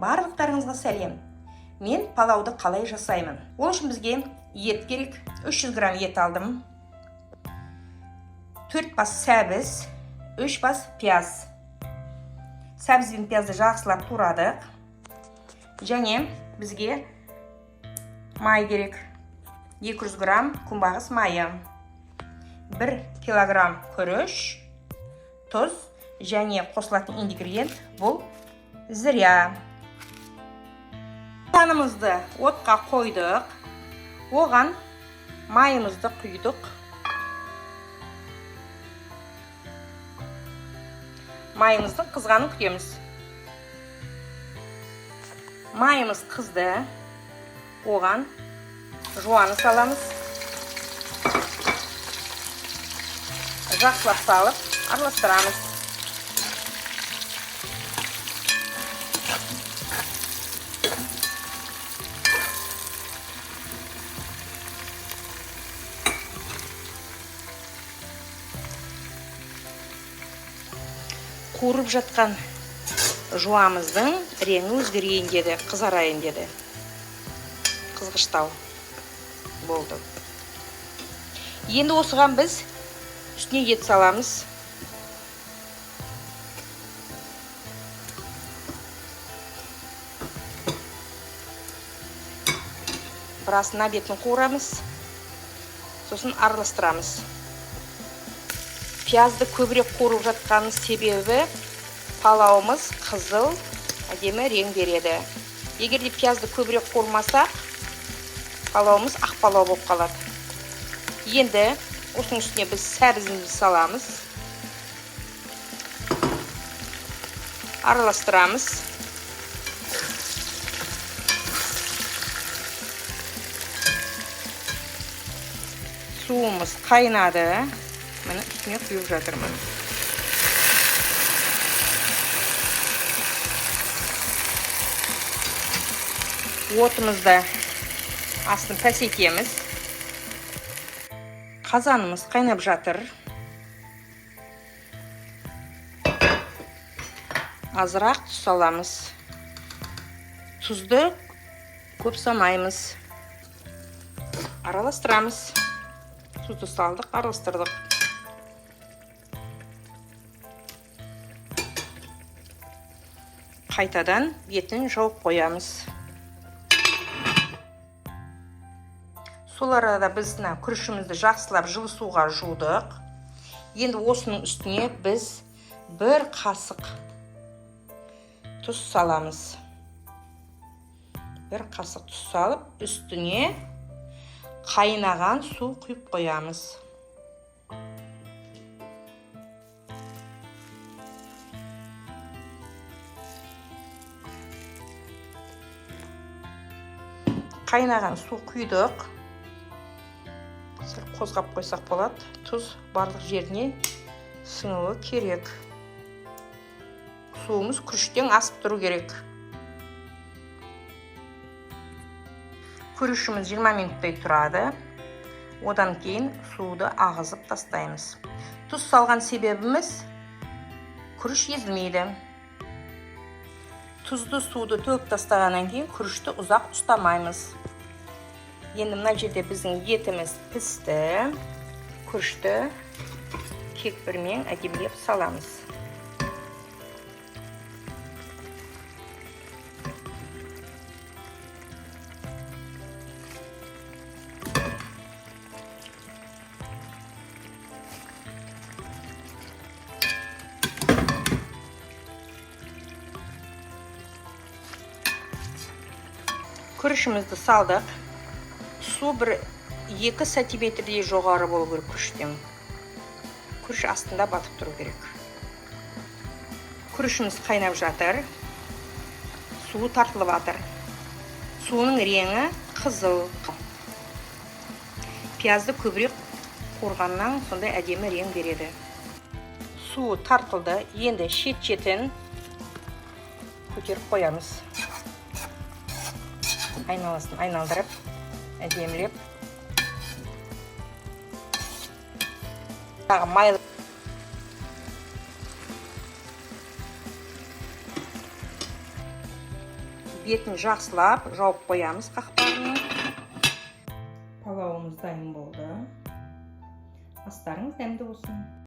Барлықтарыңызға сәлем. Мен палауды қалай жасаймын? Ол үшін бізге ет керек. 300 грамм ет алдым. 4 бас сәбіз, 3 бас пияз. Сәбіз бен пиязды жақсылап турадық. Және бізге май керек. 200 грамм күнбағыс майы. 1 килограмм күріш, тұз және қосылатын ингредиент бұл зіря. Қанымызды отқа қойдық. Оған майымызды құйдық. Майымыздың қызғанын күтеміз. Майымыз қызды. Оған жуаны саламыз. Жақсылап салып, араластырамыз. Қуырып жатқан жуамыздың реңі өзгерейін деді, қызарайын деді. Қызғыштау болды. Енді осыған біз үстіне ет саламыз. Бірасына бетін қуырамыз. Сосын араластырамыз. Пиязды көбірек қуырып жатқанның себебі палауымыз қызыл, әдемі рең береді. Егер де пиязды көбірек қуырмасақ, палауымыз ақ палау болып қалады. Енді осының үстіне біз сәбізімізді саламыз. Араластырамыз. Суымыз қайнады. Мені үстіне құйып жатырмын. Отымызды астын пәсетеміз. Қазанымыз қайнап жатыр. Азырақ тұз саламыз. Тұзды көп салмаймыз. Араластырамыз. Тұзды салдық, араластырдық. Қайтадан етін жауып қоямыз. Сол арада біз күрішімізді жақсылап жылы суға жудық. Енді осының үстіне біз 1 қасық тұз саламыз. 1 қасық тұз салып, үстіне қайнаған су құйып қоямыз. Қайнаған су құйдық. Қозғап қойсақ болады. Тұз барлық жеріне сіңуі керек. Суымыз күріштен асып тұру керек. Күрішіміз 20 минуттай тұрады. Одан кейін суды ағызып тастаймыз. Тұз салған себебіміз күріш езілмейді. Тұзды суды төгіп тастағаннан кейін күрішті ұзақ ұстамаймыз. Енді мына жерде біздің етіміз пісті. Күрішті кекпірмен әдемілеп саламыз. Күрішімізді салдық. Су 1-2 сантиметрдей жоғары болу керек күріштен. Күріш астында батып тұру керек. Күрішіміз қайнап жатыр. Суы тартылып жатыр. Суының реңі қызыл. Пиязды көбірек қуырғаннан сондай әдемі рең береді. Суы тартылды. Енді шет-шетін көтеріп қоямыз. Айналасын айналдырып, әдемілеп. Майлы бетін жақсылап жауып қоямыз қақпағына. Палауымыз дайын болды. Астарыңыз дәмді болсын.